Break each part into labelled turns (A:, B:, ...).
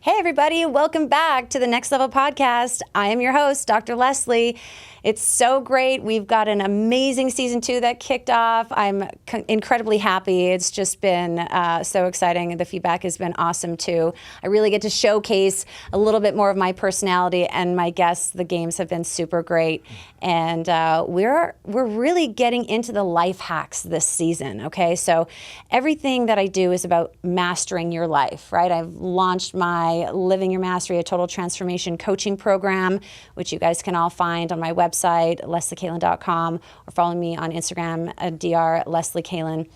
A: Hey, everybody. Welcome back to the Next Level Podcast. I am your host, Dr. Leslie. It's so great. We've got an amazing season 2 that kicked off. I'm incredibly happy. It's just been so exciting. The feedback has been awesome, too. I really get to showcase a little bit more of my personality, and my guests. The games have been super great. And we're really getting into the life hacks this season, okay? So everything that I do is about mastering your life, right? I've launched my Living Your Mastery, a total transformation coaching program, which you guys can all find on my website, lesliekalen.com, or follow me on Instagram at @drlesliekalen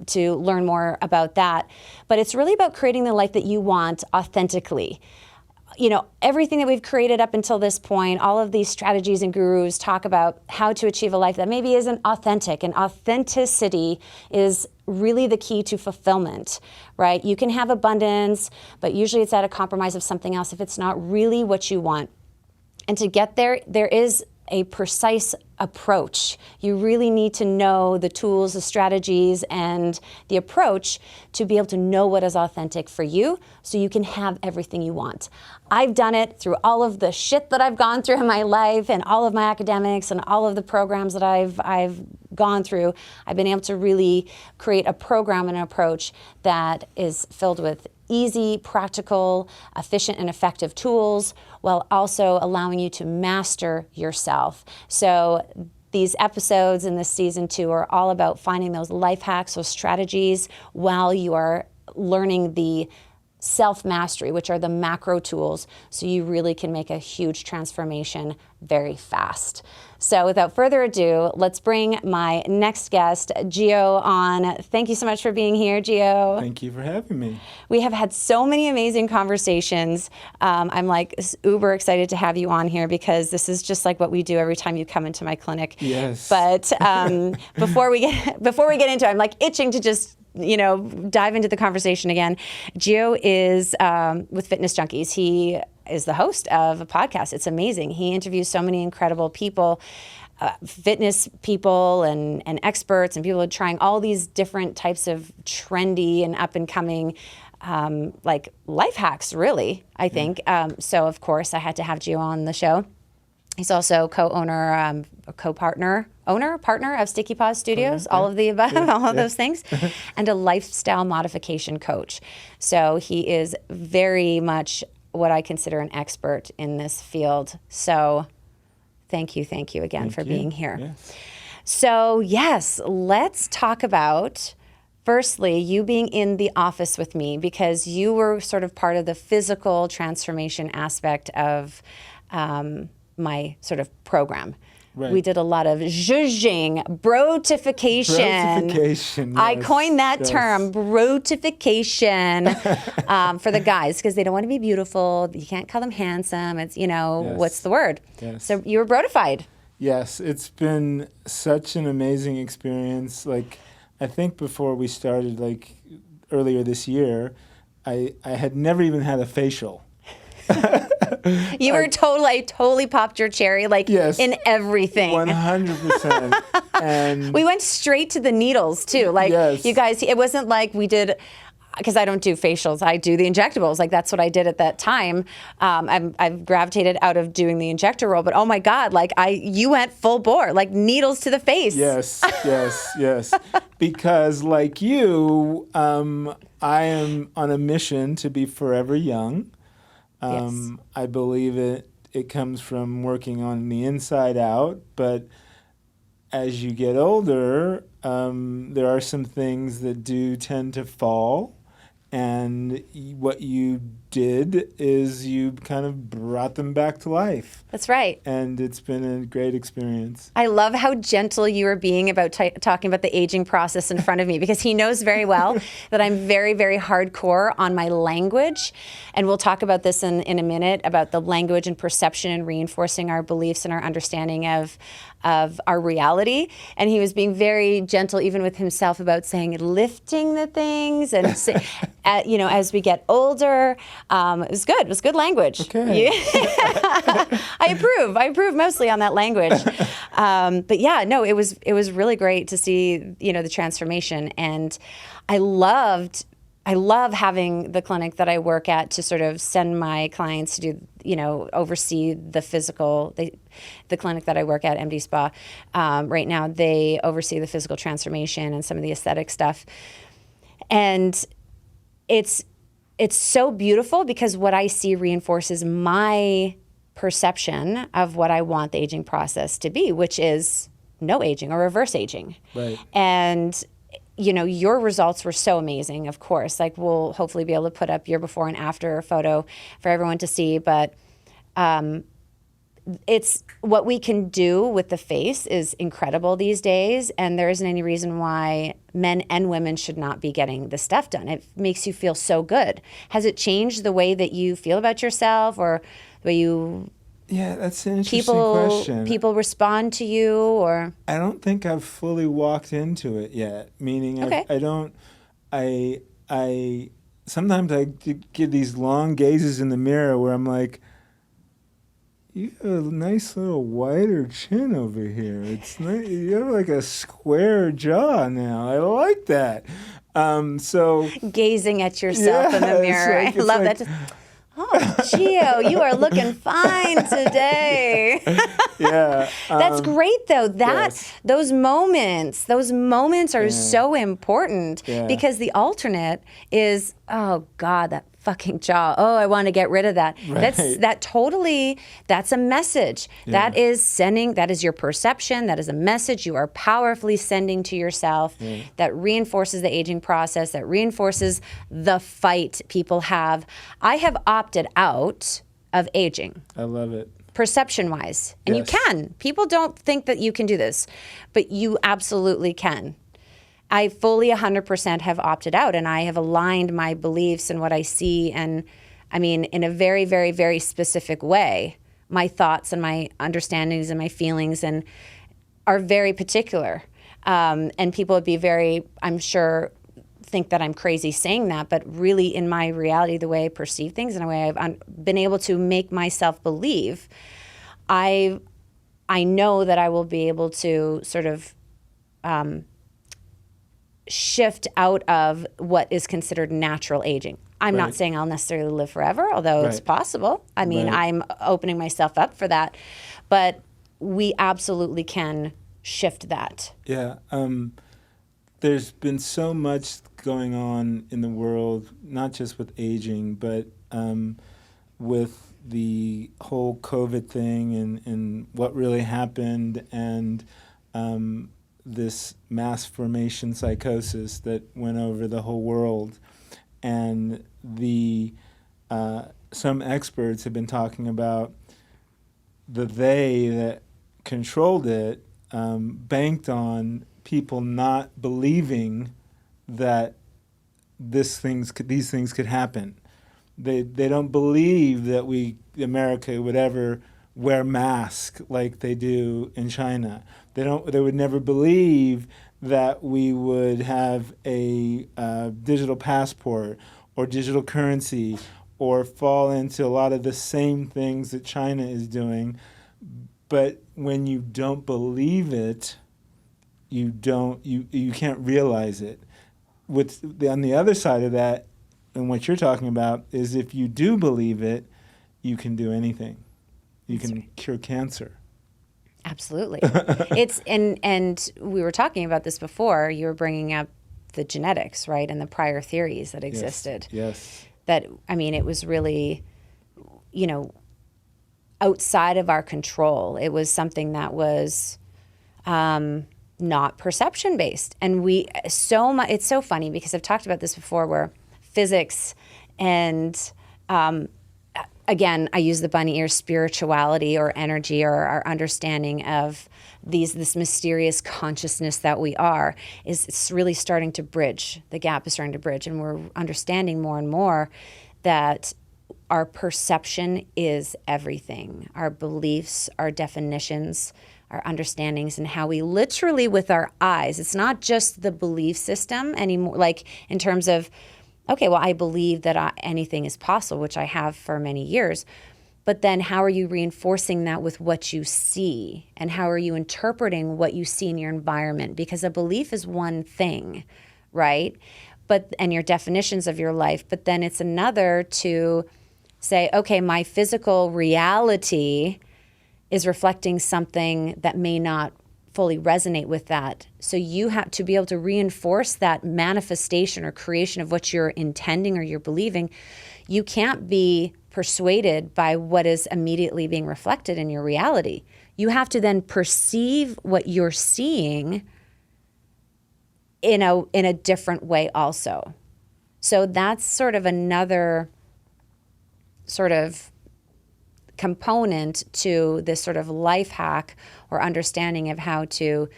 A: to learn more about that. But it's really about creating the life that you want authentically. You know, everything that we've created up until this point, all of these strategies and gurus talk about how to achieve a life that maybe isn't authentic. And authenticity is really the key to fulfillment, right? You can have abundance, but usually it's at a compromise of something else if it's not really what you want. And to get there, there is a precise approach. You really need to know the tools, the strategies, and the approach to be able to know what is authentic for you so you can have everything you want. I've done it through all of the shit that I've gone through in my life and all of my academics and all of the programs that I've gone through. I've been able to really create a program and an approach that is filled with easy, practical, efficient, and effective tools, while also allowing you to master yourself. So these episodes in this season 2 are all about finding those life hacks, those strategies, while you are learning the self-mastery, which are the macro tools, so you really can make a huge transformation very fast. So without further ado, let's bring my next guest, Gio, on. Thank you so much for being here, Gio.
B: Thank you for having me.
A: We have had so many amazing conversations. I'm like uber excited to have you on here because this is just like what we do every time you come into my clinic.
B: Yes.
A: But before we get into it, I'm like itching to just dive into the conversation again. Gio is with Fitness Junkeez. He is the host of a podcast. It's amazing. He interviews so many incredible people, fitness people and experts and people trying all these different types of trendy and up and coming like life hacks, really, I think. So, of course, I had to have Gio on the show. He's also co-owner, partner of Sticky Paws Studios, all of the above, all of those things, and a lifestyle modification coach. So he is very much what I consider an expert in this field. So thank you again for being here.
B: Yes.
A: So yes, let's talk about, firstly, you being in the office with me, because you were sort of part of the physical transformation aspect of my sort of program.
B: Right.
A: We did a lot of zhuzhing, brotification.
B: Yes.
A: I coined that term, brotification, for the guys, because they don't want to be beautiful. You can't call them handsome. It's, what's the word?
B: Yes.
A: So you were brotified.
B: Yes, it's been such an amazing experience. Like, I think before we started, like earlier this year, I had never even had a facial.
A: I totally popped your cherry, like
B: yes,
A: in everything.
B: 100%. And
A: we went straight to the needles too. Like
B: yes.
A: You guys, it wasn't like we did, because I don't do facials, I do the injectables. Like that's what I did at that time. I've gravitated out of doing the injector role, but oh my God, like you went full bore, like needles to the face.
B: Yes. Because like you, I am on a mission to be forever young.
A: Yes.
B: I believe it comes from working on the inside out, but as you get older, there are some things that do tend to fall, and what you did is you kind of brought them back to life.
A: That's right.
B: And it's been a great experience.
A: I love how gentle you were being about talking about the aging process in front of me, because he knows very well that I'm very, very hardcore on my language. And we'll talk about this in a minute, about the language and perception and reinforcing our beliefs and our understanding of our reality. And he was being very gentle even with himself about saying, lifting the things and, as we get older, it was good. It was good language.
B: Okay.
A: I approve mostly on that language. But yeah, no, it was really great to see, the transformation. And I loved I love having the clinic that I work at to sort of send my clients to do, oversee the physical. The clinic that I work at, MD Spa, right now, they oversee the physical transformation and some of the aesthetic stuff. And it's so beautiful because what I see reinforces my perception of what I want the aging process to be, which is no aging or reverse aging.
B: Right.
A: And your results were so amazing, of course. Like, we'll hopefully be able to put up your before and after photo for everyone to see. But it's what we can do with the face is incredible these days. And there isn't any reason why men and women should not be getting this stuff done. It makes you feel so good. Has it changed the way that you feel about yourself or the way you...
B: Yeah, that's an interesting question.
A: People respond to you, or?
B: I don't think I've fully walked into it yet. Meaning,
A: okay.
B: I sometimes I give these long gazes in the mirror where I'm like, you have a nice little wider chin over here. It's nice. You have like a square jaw now. I like that. So
A: gazing at yourself in the mirror. I love that. Oh, Gio, you are looking fine today.
B: Yeah.
A: That's great, though.
B: Yes.
A: Those moments are so important because the alternate is, oh, God, that fucking jaw. Oh, I want to get rid of that.
B: Right.
A: That's a message.
B: Yeah.
A: That is your perception. That is a message you are powerfully sending to yourself that reinforces the aging process, that reinforces the fight people have. I have opted out of aging.
B: I love it.
A: Perception-wise. And you can. People don't think that you can do this, but you absolutely can. I fully 100% have opted out, and I have aligned my beliefs and what I see, and I mean, in a very, very, very specific way. My thoughts and my understandings and my feelings are very particular. And people would be very, I'm sure, think that I'm crazy saying that, but really in my reality, the way I perceive things and the way I've been able to make myself believe, I know that I will be able to sort of shift out of what is considered natural aging. I'm not saying I'll necessarily live forever, although it's possible. I mean, I'm opening myself up for that. But we absolutely can shift that.
B: Yeah. There's been so much going on in the world, not just with aging, but with the whole COVID thing and what really happened and this mass formation psychosis that went over the whole world. And some experts have been talking about they that controlled it banked on people not believing that these things could happen. They don't believe that America would ever wear masks like they do in China. They would never believe that we would have a digital passport or digital currency or fall into a lot of the same things that China is doing. But when you don't believe it, you can't realize it. On the other side of that, and what you're talking about, is if you do believe it, you can do anything. You can cure cancer.
A: Absolutely. And we were talking about this before. You were bringing up the genetics, right, and the prior theories that existed.
B: Yes.
A: That, I mean, it was really, outside of our control. It was something that was not perception based. And it's so funny because I've talked about this before, where physics and again, I use the bunny ear, spirituality or energy or our understanding of this mysterious consciousness that we are it's really starting to bridge. The gap is starting to bridge, and we're understanding more and more that our perception is everything. Our beliefs, our definitions, our understandings, and how we literally with our eyes, it's not just the belief system anymore, like in terms of, okay, well, I believe that anything is possible, which I have for many years. But then how are you reinforcing that with what you see? And how are you interpreting what you see in your environment? Because a belief is one thing, right? and your definitions of your life. But then it's another to say, okay, my physical reality is reflecting something that may not fully resonate with that. So you have to be able to reinforce that manifestation or creation of what you're intending or you're believing. You can't be persuaded by what is immediately being reflected in your reality. You have to then perceive what you're seeing in a different way also. So that's sort of another sort of component to this sort of life hack or understanding of how to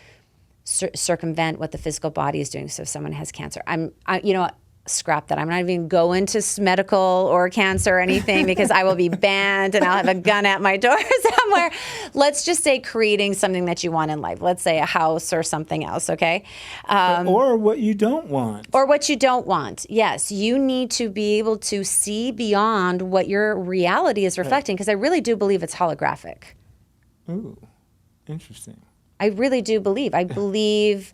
A: circumvent what the physical body is doing. So if someone has cancer, scrap that. I'm not even going to medical or cancer or anything because I will be banned and I'll have a gun at my door somewhere. Let's just say creating something that you want in life. Let's say a house or something else, okay?
B: Or what you don't want.
A: Or what you don't want. Yes, you need to be able to see beyond what your reality is reflecting, because I really do believe it's holographic.
B: Ooh, interesting.
A: I really do believe. I believe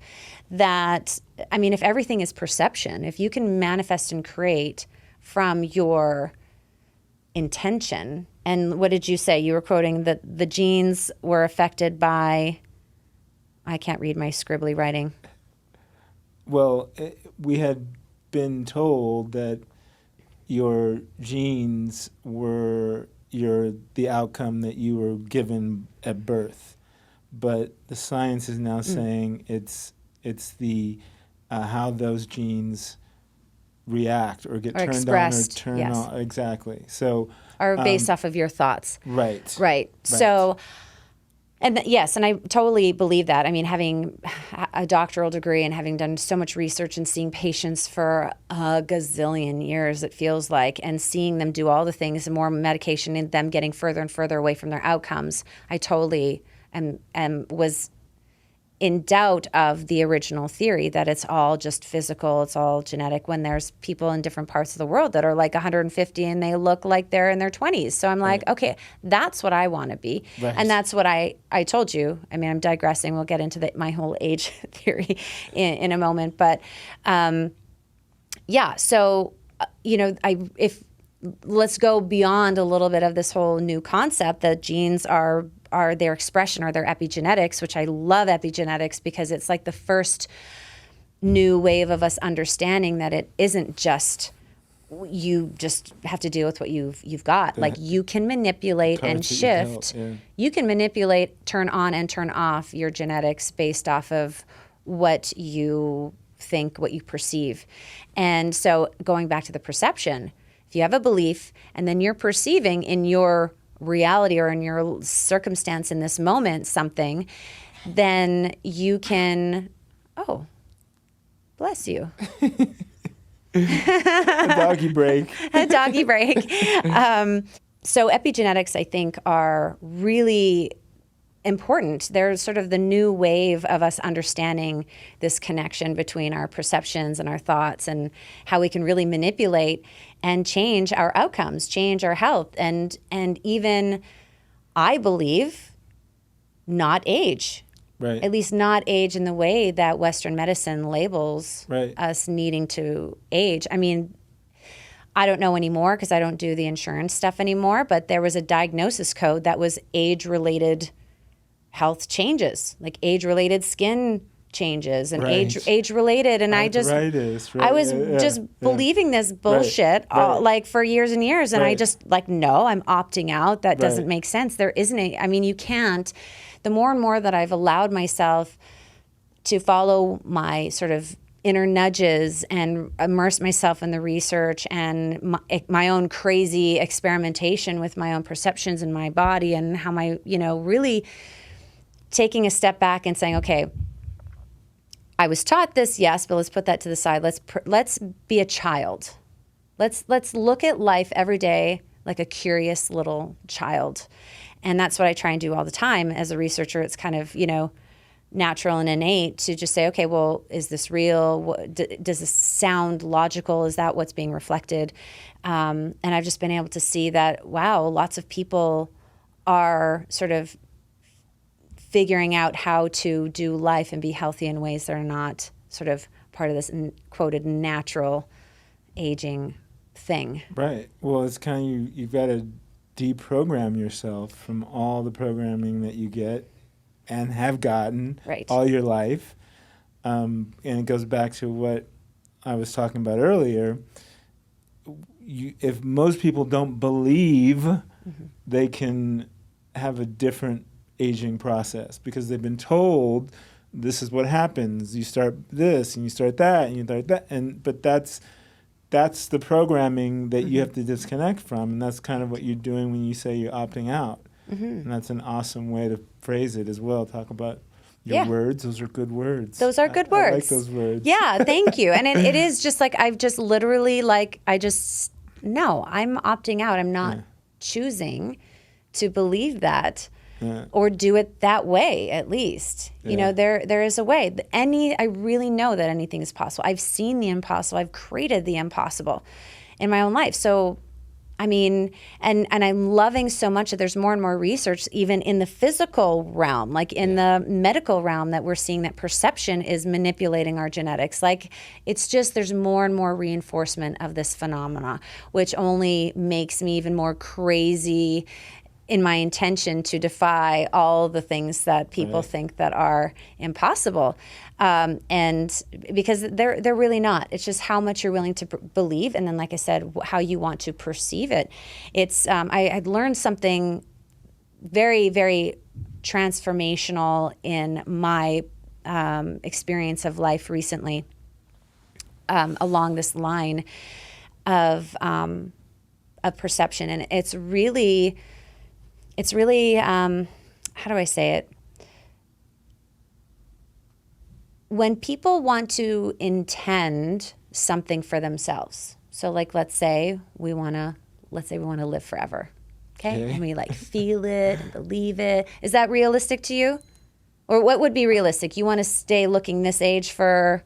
A: that, I mean, if everything is perception, if you can manifest and create from your intention, and what did you say? You were quoting that the genes were affected by, I can't read my scribbly writing.
B: Well, we had been told that your genes were the outcome that you were given at birth. But the science is now saying it's the how those genes react or get turned on or turn off. Exactly. So
A: are based off of your thoughts.
B: Right.
A: So, and yes, and I totally believe that. I mean, having a doctoral degree and having done so much research and seeing patients for a gazillion years, it feels like, and seeing them do all the things, and more medication and them getting further and further away from their outcomes, I totally was in doubt of the original theory that it's all just physical, it's all genetic, when there's people in different parts of the world that are like 150 and they look like they're in their 20s. So I'm like, okay, that's what I want to be. Right. And that's what I told you. I mean, I'm digressing. We'll get into my whole age theory in a moment. But so, let's go beyond a little bit of this whole new concept that genes are their expression or their epigenetics, which I love epigenetics because it's like the first new wave of us understanding that it isn't just you just have to deal with what you've got. Like you can manipulate and shift. You can manipulate, turn on and turn off your genetics based off of what you think, what you perceive. And so going back to the perception, if you have a belief and then you're perceiving in your reality or in your circumstance in this moment something, then you can, bless you.
B: A doggy break.
A: A doggy break. So epigenetics, I think, are really important. They're sort of the new wave of us understanding this connection between our perceptions and our thoughts and how we can really manipulate and change our outcomes, change our health, and even, I believe, not age.
B: Right.
A: At least not age in the way that Western medicine labels us needing to age. I mean, I don't know anymore because I don't do the insurance stuff anymore, but there was a diagnosis code that was age-related health changes, like age-related skin changes and age-related, and I was just believing this bullshit like for years and years, and I just like, no, I'm opting out. That doesn't make sense. There isn't I mean, you can't. The more and more that I've allowed myself to follow my sort of inner nudges and immerse myself in the research and my own crazy experimentation with my own perceptions in my body and how my, really taking a step back and saying, okay, I was taught this, yes, but let's put that to the side. Let's be a child. Let's look at life every day like a curious little child. And that's what I try and do all the time as a researcher. It's kind of, natural and innate to just say, okay, well, is this real? Does this sound logical? Is that what's being reflected? And I've just been able to see that, wow, lots of people are sort of figuring out how to do life and be healthy in ways that are not sort of part of this quoted natural aging thing.
B: Right. Well, it's kind of you've got to deprogram yourself from all the programming that you get and have gotten all your life. And it goes back to what I was talking about earlier. If most people don't believe they can have a different aging process because they've been told this is what happens. You start this and you start that and you start that. But that's the programming that you have to disconnect from. And that's kind of what you're doing when you say you're opting out. And that's an awesome way to phrase it as well. Talk about your words. Those are good words.
A: Those are good words.
B: I like those words.
A: Yeah, thank you. And it is just like I've just literally no, I'm opting out. I'm not choosing to believe that or do it that way, at least. You know, there is a way. I really know that anything is possible. I've seen the impossible. I've created the impossible in my own life. So I mean, and I'm loving so much that there's more and more research, even in the physical realm, like in the medical realm, that we're seeing that perception is manipulating our genetics. Like, it's just, there's more and more reinforcement of this phenomena, which only makes me even more crazy in my intention to defy all the things that people think that are impossible. And because they're really not. It's just how much you're willing to believe, and then, like I said, how you want to perceive it. It's I learned something very, very transformational in my experience of life recently, along this line of perception, and it's really how do I say it? When people want to intend something for themselves, so like let's say we want to live forever, okay? And we like feel it and believe it. Is that realistic to you? Or what would be realistic? You want to stay looking this age for?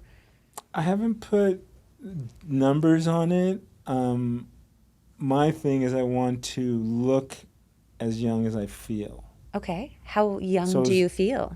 B: I haven't put numbers on it. My thing is I want to look as young as I feel.
A: Okay. How young do you feel?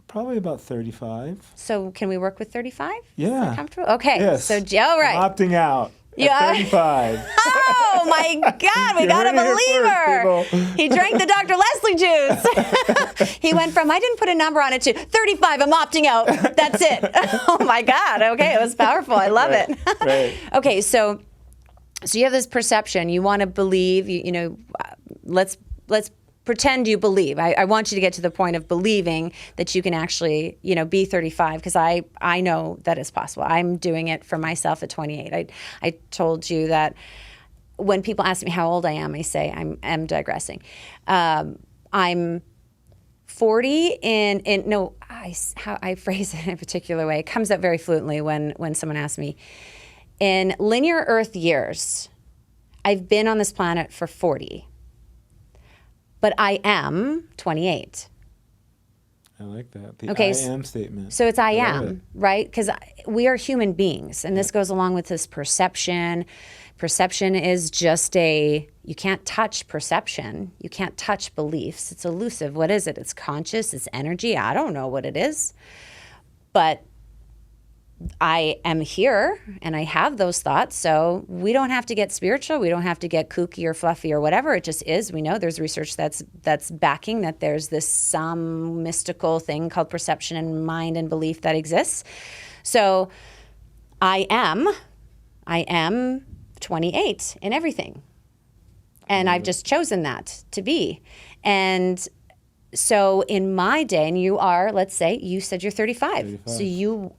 B: Probably about 35.
A: So can we work with 35?
B: Yeah.
A: Is that comfortable? Okay.
B: Yes.
A: So, all right.
B: I'm opting out at 35.
A: Oh, my God. We got a believer. He drank the Dr. Leslie juice. He went from, I didn't put a number on it, to 35, I'm opting out. That's it. Oh, my God. Okay. It was powerful. I love it.
B: Right.
A: Okay. So you have this perception. You want to believe, let's pretend you believe. I want you to get to the point of believing that you can actually, be 35, because I know that it's possible. I'm doing it for myself at 28. I told you that when people ask me how old I am, I say I'm digressing. I'm 40 I phrase it in a particular way. It comes out very fluently when someone asks me. In linear Earth years, I've been on this planet for 40. But I am 28.
B: I like that. The
A: okay,
B: I am statement.
A: So it's I am, right? Because we are human beings, and this goes along with this perception. Perception is just you can't touch perception. You can't touch beliefs. It's elusive. What is it? It's conscious. It's energy. I don't know what it is. But I am here and I have those thoughts, so we don't have to get spiritual. We don't have to get kooky or fluffy or whatever. It just is. We know there's research that's backing that there's this some mystical thing called perception and mind and belief that exists. So I am 28 in everything. And I've just chosen that to be. And so in my day, and you are, let's say, you said you're 35. So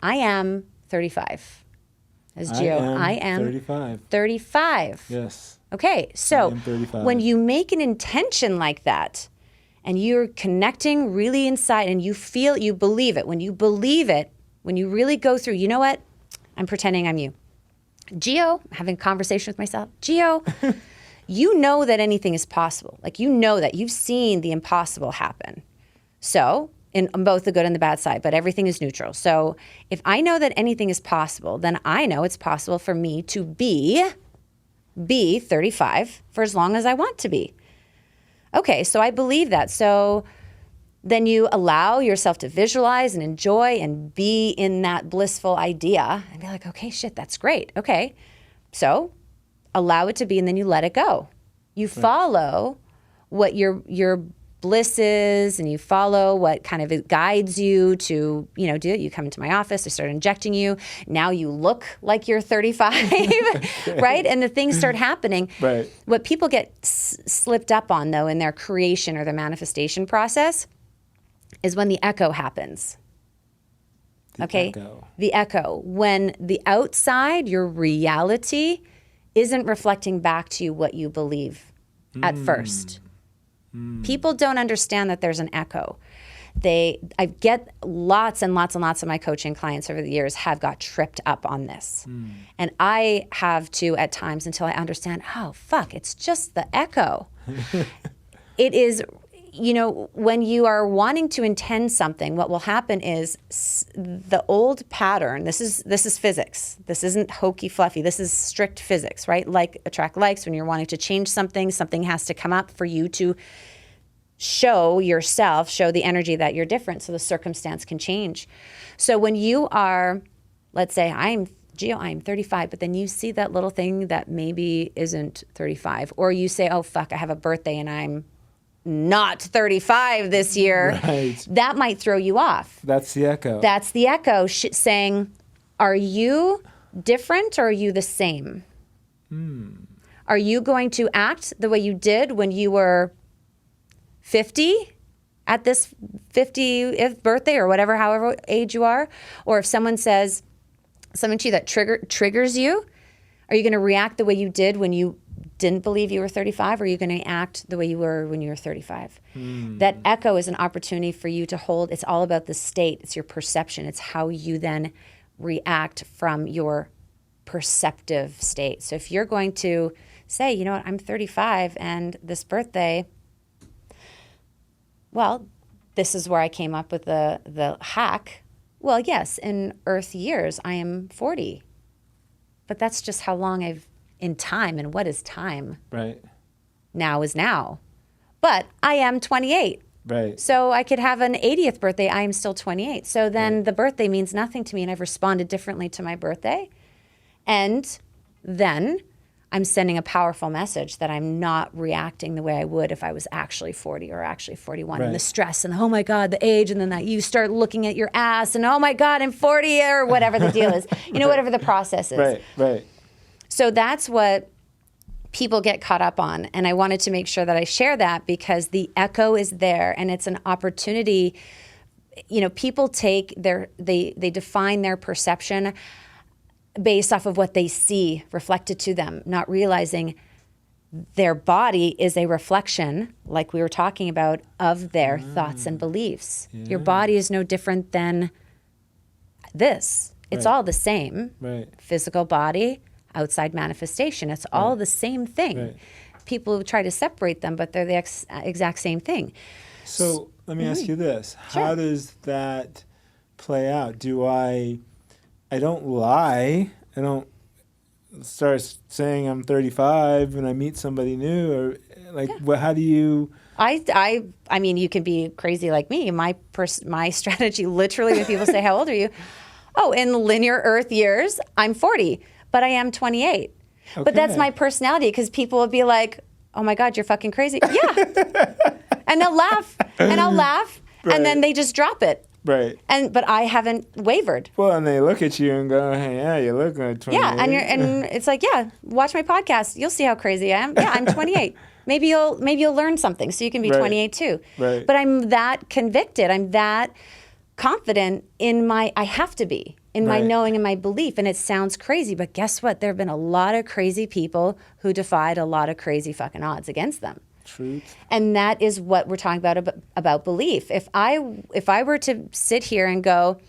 A: I am 35. As Gio, I am 35. 35.
B: Yes.
A: Okay, so when you make an intention like that, and you're connecting really inside, and you feel, you believe it, when you believe it, when you really go through, you know what? I'm pretending I'm you. Gio, having a conversation with myself, Gio, you know that anything is possible. Like, you know that. You've seen the impossible happen. So, on both the good and the bad side, but everything is neutral. So, if I know that anything is possible, then I know it's possible for me to be 35 for as long as I want to be. Okay, so I believe that. So, then you allow yourself to visualize and enjoy and be in that blissful idea and be like, okay, shit, that's great. Okay. So allow it to be, and then you let it go. You follow what your bliss is, and you follow what kind of guides you to, do it. You come into my office, I start injecting you. Now you look like you're 35, right? And the things start happening.
B: Right.
A: What people get slipped up on, though, in their creation or their manifestation process is when the echo happens. The echo. When the outside, your reality, isn't reflecting back to you what you believe at first. People don't understand that there's an echo. I get lots and lots and lots of my coaching clients over the years have got tripped up on this. And I have too at times, until I understand, oh, fuck, it's just the echo. It is, when you are wanting to intend something, what will happen is the old pattern, this is physics. This isn't hokey fluffy. This is strict physics, right? Like attract likes. When you're wanting to change something, something has to come up for you to show the energy that you're different, so the circumstance can change. So when you are, let's say, I'm 35, but then you see that little thing that maybe isn't 35, or you say, oh, fuck, I have a birthday and I'm not 35 this year.
B: Right.
A: That might throw you off.
B: That's the echo.
A: That's the echo saying, are you different or are you the same? Are you going to act the way you did when you were 50 at this 50th birthday or whatever, however age you are? Or if someone says something to you that triggers you, are you going to react the way you did when you didn't believe you were 35, or are you going to act the way you were when you were 35? That echo is an opportunity for you to hold. It's all about the state. It's your perception. It's how you then react from your perceptive state. So if you're going to say, you know what, I'm 35 and this birthday, well, this is where I came up with the hack. Well, yes, in Earth years, I am 40. But that's just how long I've in time, and what is time?
B: Right.
A: Now is now. But I am 28.
B: Right.
A: So I could have an 80th birthday. I am still 28. So then the birthday means nothing to me, and I've responded differently to my birthday. And then I'm sending a powerful message that I'm not reacting the way I would if I was actually 40 or actually 41. And the stress and, oh my God, the age, and then that you start looking at your ass and, oh my God, I'm 40, or whatever the deal is. Whatever the process is.
B: Right.
A: So that's what people get caught up on. And I wanted to make sure that I share that, because the echo is there, and it's an opportunity. People they define their perception based off of what they see reflected to them, not realizing their body is a reflection, like we were talking about, of their thoughts and beliefs. Yeah. Your body is no different than this. It's all the same.
B: Right.
A: Physical body, outside manifestation. It's all the same thing. Right. People try to separate them, but they're the exact same thing.
B: So let me ask you this.
A: Sure.
B: How does that play out? I don't lie. I don't start saying I'm 35 when I meet somebody new, or how do you...
A: I mean, you can be crazy like me. My strategy, literally, when people say, how old are you? Oh, in linear Earth years, I'm 40. But I am 28. Okay. But that's my personality, because people will be like, oh my God, you're fucking crazy. Yeah. And they'll laugh, and I'll laugh, and then they just drop it.
B: Right.
A: But I haven't wavered.
B: Well, and they look at you and go, hey, yeah, you look like 28.
A: Yeah, and it's like, yeah, watch my podcast. You'll see how crazy I am. Yeah, I'm 28. Maybe you'll learn something, so you can be 28 too.
B: Right.
A: But I'm that convicted. I'm that confident I have to be. In my knowing and my belief. And it sounds crazy, but guess what? There have been a lot of crazy people who defied a lot of crazy fucking odds against them.
B: Truth.
A: And that is what we're talking about belief. If I were to sit here and go,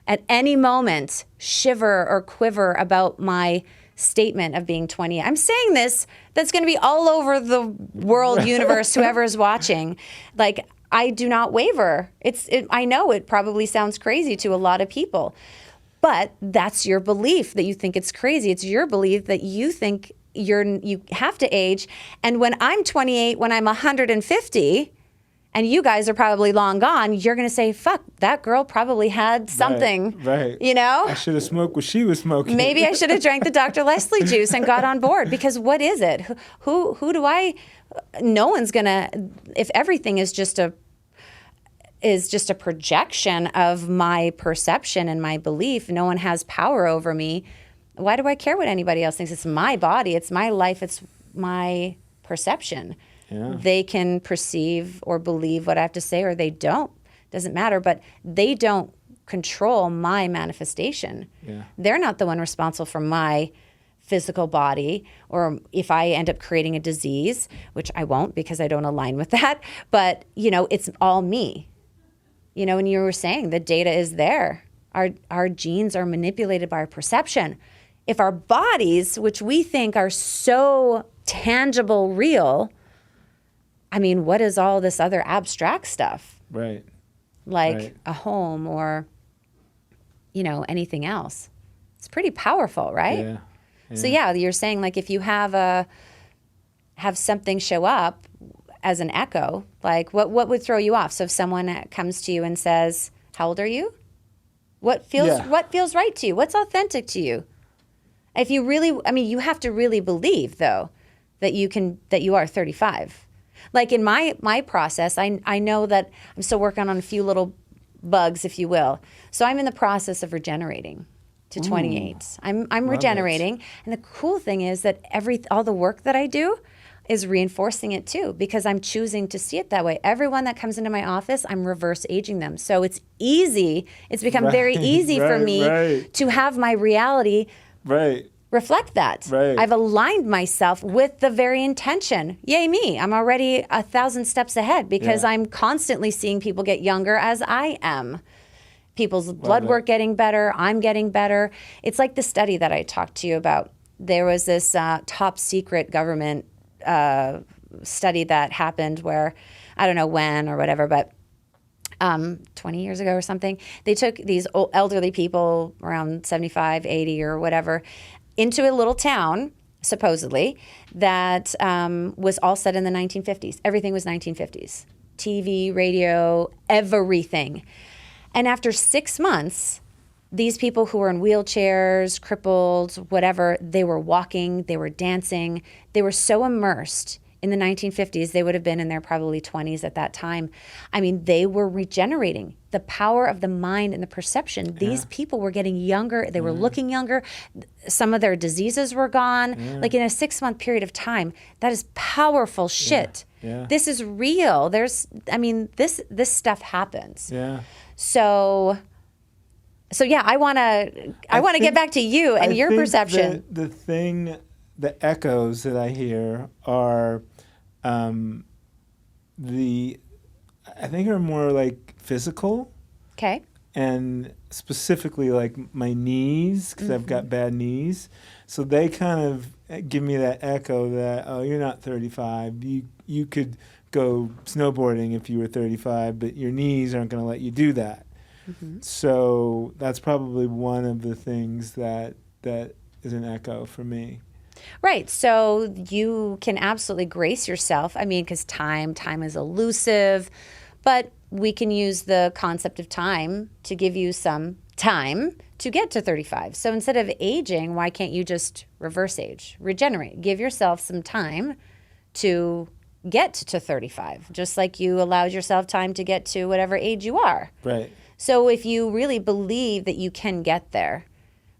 A: at any moment, shiver or quiver about my statement of being 20, I'm saying this, that's going to be all over the world, universe, whoever is watching. Like, I do not waver. I know it probably sounds crazy to a lot of people, but that's your belief that you think it's crazy. It's your belief that you think you have to age. And when I'm 28, when I'm 150, and you guys are probably long gone, you're going to say, fuck, that girl probably had something,
B: right.
A: you know?
B: I should have smoked what she was smoking.
A: Maybe I should have drank the Dr. Leslie juice and got on board, because what is it? Who do I, no one's going to, if everything is just a projection of my perception and my belief, no one has power over me. Why do I care what anybody else thinks? It's my body, it's my life, it's my perception.
B: Yeah.
A: They can perceive or believe what I have to say, or they don't. Doesn't matter, but they don't control my manifestation.
B: Yeah.
A: They're not the one responsible for my physical body, or if I end up creating a disease, which I won't because I don't align with that. But, it's all me. And you were saying the data is there. Our genes are manipulated by our perception. If our bodies, which we think are so tangible, real, what is all this other abstract stuff?
B: Right.
A: Like
B: Right.
A: a home or, anything else. It's pretty powerful, right?
B: Yeah.
A: So yeah, you're saying like if you have something show up as an echo, like what would throw you off? So if someone comes to you and says, "How old are you?" What feels right to you? What's authentic to you? If you really, you have to really believe though that you are 35. Like in my process, I know that I'm still working on a few little bugs, if you will. So I'm in the process of regenerating to 28. I'm regenerating, and the cool thing is that all the work that I do is reinforcing it too, because I'm choosing to see it that way. Everyone that comes into my office, I'm reverse aging them. So it's easy. It's become very easy for me to have my reality reflect that.
B: Right.
A: I've aligned myself with the very intention. Yay me. I'm already 1,000 steps ahead because I'm constantly seeing people get younger as I am. People's blood work getting better. I'm getting better. It's like the study that I talked to you about. There was this top secret government study that happened where, I don't know when or whatever, but 20 years ago or something, they took these elderly people around 75, 80 or whatever into a little town, supposedly, that was all set in the 1950s. Everything was 1950s. TV, radio, everything. And after 6 months, these people who were in wheelchairs, crippled, whatever, they were walking, they were dancing. They were so immersed in the 1950s, they would have been in their probably 20s at that time. They were regenerating. The power of the mind and the perception. These people were getting younger. They were looking younger. Some of their diseases were gone. Like in a 6-month period of time. That is powerful shit.
B: Yeah.
A: This is real. This stuff happens.
B: Yeah.
A: So yeah, I want to get back to you and your perception.
B: The echoes that I hear are, I think are more like physical.
A: Okay.
B: And specifically like my knees, because I've got bad knees. So they kind of give me that echo that, oh, you're not 35. You could go snowboarding if you were 35, but your knees aren't going to let you do that. Mm-hmm. So that's probably one of the things that is an echo for me.
A: Right. So you can absolutely grace yourself. Because time is elusive, but we can use the concept of time to give you some time to get to 35. So instead of aging, why can't you just reverse age, regenerate, give yourself some time to get to 35, just like you allowed yourself time to get to whatever age you are.
B: Right.
A: So if you really believe that you can get there,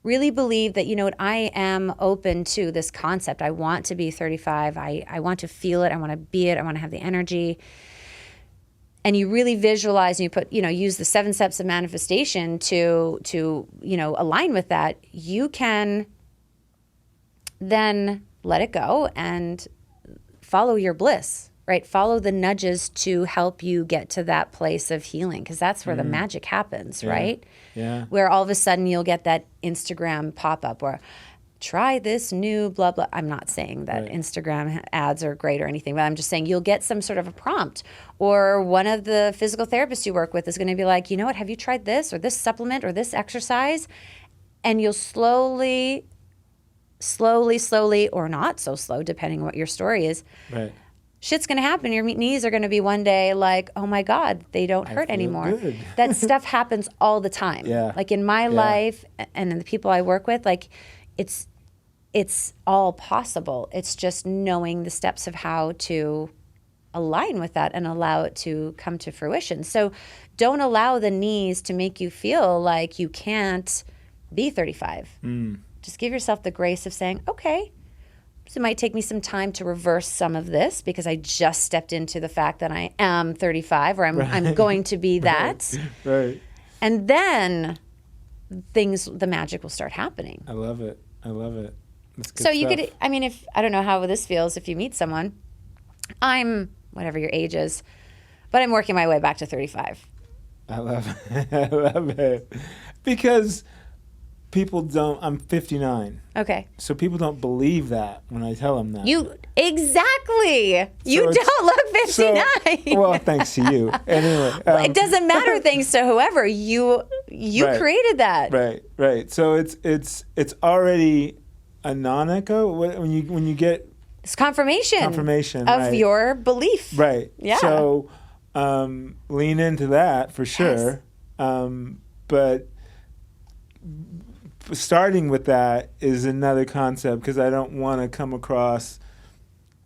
A: really believe that, I am open to this concept. I want to be 35. I want to feel it. I want to be it. I want to have the energy. And you really visualize and you put, use the 7 steps of manifestation to align with that. You can then let it go and follow your bliss, right? Follow the nudges to help you get to that place of healing, because that's where the magic happens, right?
B: Yeah.
A: Where all of a sudden you'll get that Instagram pop-up where try this new blah, blah. I'm not saying that Instagram ads are great or anything, but I'm just saying you'll get some sort of a prompt. Or one of the physical therapists you work with is going to be like, you know what, have you tried this or this supplement or this exercise? And you'll slowly, or not so slow, depending on what your story is, shit's going to happen. Your knees are going to be one day like, oh my God, they don't hurt
B: feel
A: anymore.
B: good.
A: That stuff happens all the time.
B: Yeah.
A: Like in my life and in the people I work with, like it's all possible. It's just knowing the steps of how to align with that and allow it to come to fruition. So don't allow the knees to make you feel like you can't be 35. Just give yourself the grace of saying, okay, so it might take me some time to reverse some of this because I just stepped into the fact that I am 35 or I'm going to be that.
B: Right.
A: And then the magic will start happening.
B: I love it. That's good
A: So you
B: stuff.
A: could, I mean, I don't know how this feels if you meet someone. I'm whatever your age is, but I'm working my way back to 35.
B: I love it. I love it. Because people don't, I'm 59.
A: Okay.
B: So people don't believe that when I tell them that.
A: Exactly. You
B: it's-
A: don't look 59.
B: Well, thanks to you. Anyway.
A: It doesn't matter thanks to whoever. You
B: Right.
A: created that.
B: Right. So it's already a non-echo when you get
A: It's confirmation of
B: right.
A: your belief.
B: Right.
A: Yeah.
B: So lean into that for sure. But starting with that is another concept because I don't want to come across.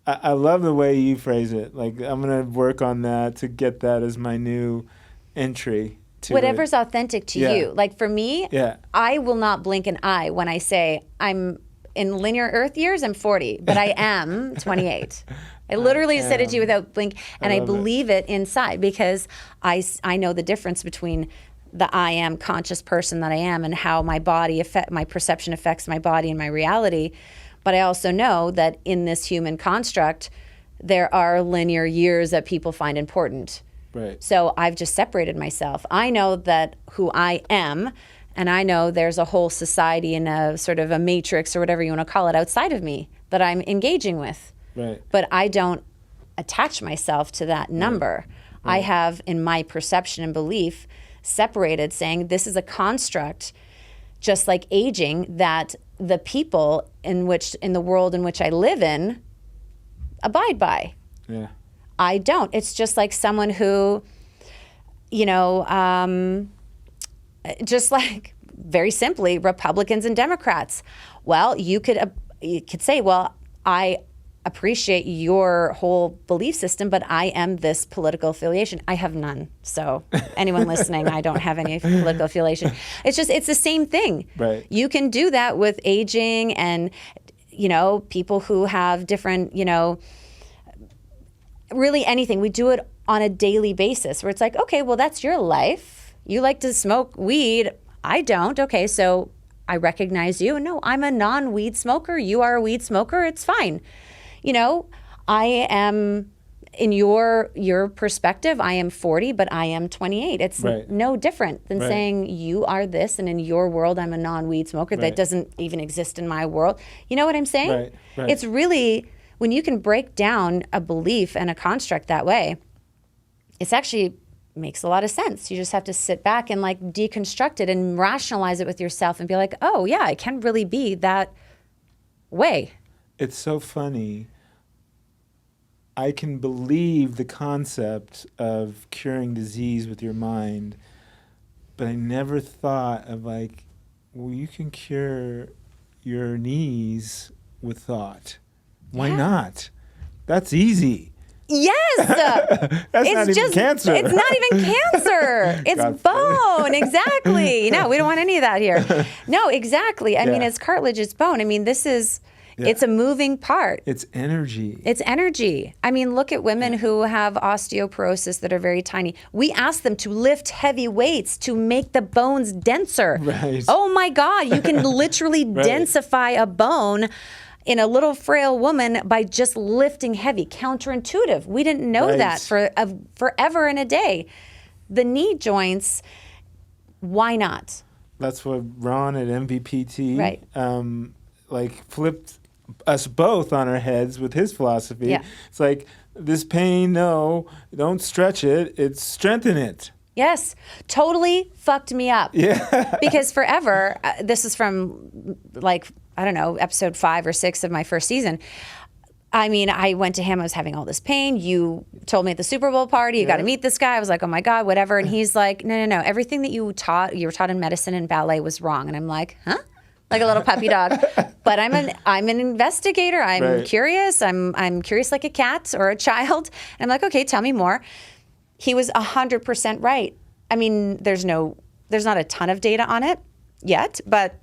B: I love the way you phrase it. Like I'm going to work on that to get that as my new entry to
A: Whatever's
B: it.
A: authentic to
B: Yeah.
A: you. Like for me,
B: Yeah.
A: I will not blink an eye when I say I'm in linear Earth years, I'm 40, but I am 28. I literally said it to you without blink, and I
B: love it.
A: believe it inside because I know the difference between the I am conscious person that I am and how my body my perception affects my body and my reality. But I also know that in this human construct, there are linear years that people find important.
B: Right.
A: So I've just separated myself. I know that who I am, and I know there's a whole society and a sort of a matrix or whatever you want to call it outside of me that I'm engaging with.
B: Right.
A: But I don't attach myself to that number. I have, in my perception and belief, separated, saying this is a construct, just like aging, that the people in the world in which I live in abide by.
B: Yeah.
A: I don't. It's just like someone who, just like very simply Republicans and Democrats. Well, you could say, well, I appreciate your whole belief system, but I am this political affiliation. I have none. So anyone listening, I don't have any political affiliation. It's the same thing.
B: Right.
A: You can do that with aging and, people who have different, really anything. We do it on a daily basis where it's like, okay, well, that's your life. You like to smoke weed. I don't. Okay, so I recognize you. No, I'm a non-weed smoker. You are a weed smoker. It's fine. I am, in your perspective, I am 40, but I am 28. It's
B: Right.
A: no different than
B: Right.
A: saying you are this, and in your world, I'm a non-weed smoker. That
B: Right.
A: doesn't even exist in my world. You know what I'm saying?
B: Right, right.
A: It's really, when you can break down a belief and a construct that way, it's actually makes a lot of sense. You just have to sit back and like deconstruct it and rationalize it with yourself and be like, oh yeah, it can really be that way.
B: It's so funny. I can believe the concept of curing disease with your mind, but I never thought of like, well, you can cure your knees with thought. Why
A: Yeah.
B: not? That's easy.
A: Yes.
B: That's not even cancer.
A: It's not even cancer. It's
B: God
A: bone. Exactly. No, we don't want any of that here. No, exactly. I mean,
B: Yeah.
A: it's cartilage, it's bone. I mean, it's a moving part.
B: It's energy.
A: It's energy. I mean, look at women who have osteoporosis that are very tiny. We ask them to lift heavy weights to make the bones denser.
B: Right.
A: Oh my God, you can literally densify a bone in a little frail woman by just lifting heavy. Counterintuitive. We didn't know that for forever and a day. The knee joints, why not?
B: That's what Ron at MVPT
A: Right.
B: Flipped us both on our heads with his philosophy.
A: Yeah.
B: It's like, this pain, no, don't stretch it, it's strengthen it.
A: Yes, totally fucked me up.
B: Yeah.
A: Because forever, this is from like, I don't know, episode 5 or 6 of my first season. I mean, I went to him. I was having all this pain. You told me at the Super Bowl party, you got to meet this guy. I was like, oh my God, whatever. And he's like, no. Everything that you were taught in medicine and ballet was wrong. And I'm like, huh? Like a little puppy dog. But I'm an investigator. I'm curious. I'm curious like a cat or a child. And I'm like, okay, tell me more. He was 100% right. I mean, there's not a ton of data on it yet, but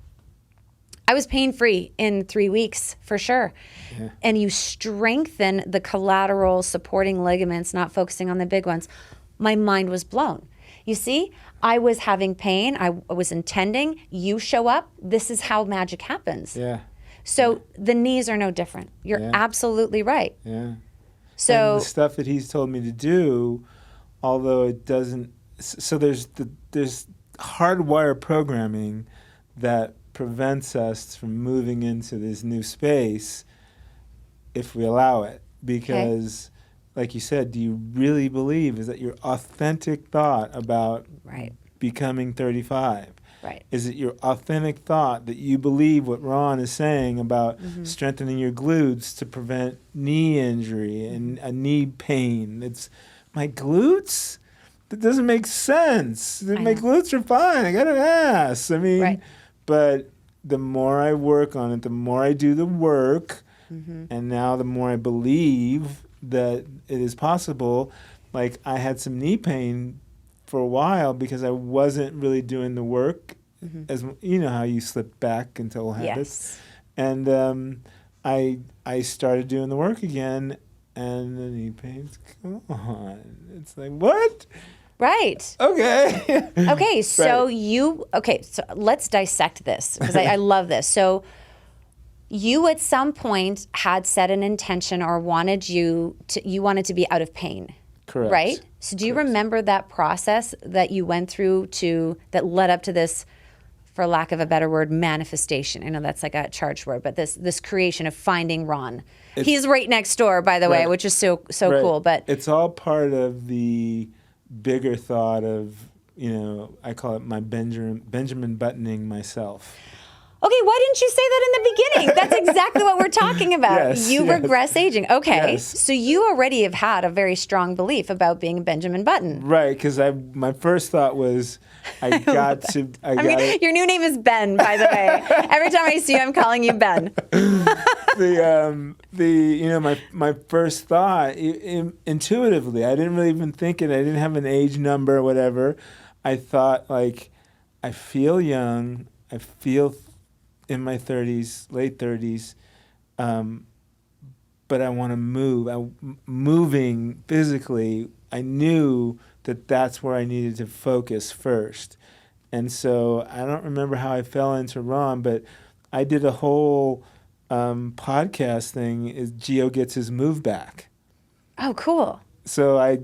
A: I was pain-free in 3 weeks for sure. Yeah. And you strengthen the collateral supporting ligaments, not focusing on the big ones. My mind was blown. You see, I was having pain. I was intending. You show up. This is how magic happens.
B: Yeah.
A: So the knees are no different. You're absolutely right.
B: Yeah.
A: So
B: and the stuff that he's told me to do, although it doesn't, so there's hardwire programming that prevents us from moving into this new space if we allow it. Because, like you said, do you really believe, is that your authentic thought about becoming 35?
A: Right.
B: Is it your authentic thought that you believe what Ron is saying about strengthening your glutes to prevent knee injury and a knee pain? It's my glutes? That doesn't make sense. My glutes are fine. I got an ass. I mean, but the more I work on it, the more I do the work, and now the more I believe that it is possible. Like, I had some knee pain for a while because I wasn't really doing the work, as you know how you slip back into old habits. And I started doing the work again, and the knee pain's gone. It's like, what?
A: Right.
B: Okay.
A: Okay, so so let's dissect this, because I love this. So you at some point had set an intention or wanted to be out of pain.
B: Correct.
A: Right? So do you remember that process that you went through that led up to this, for lack of a better word, manifestation? I know that's like a charged word, but this creation of finding Ron. He's right next door, by the way, which is so cool. But
B: it's all part of the bigger thought of, I call it my Benjamin buttoning myself.
A: Okay, why didn't you say that in the beginning? That's exactly what we're talking about. Regress aging. Okay,
B: yes.
A: So you already have had a very strong belief about being Benjamin Button.
B: Right, because my first thought was
A: your new name is Ben, by the way. Every time I see you, I'm calling you Ben.
B: My first thought, intuitively, I didn't really even think it. I didn't have an age number or whatever. I thought, like, I feel young. I feel in my 30s, late 30s, but I want to move. Moving physically, I knew that that's where I needed to focus first. And so I don't remember how I fell into Ron, but I did a whole podcast thing, is Gio gets his move back.
A: Oh, cool.
B: So I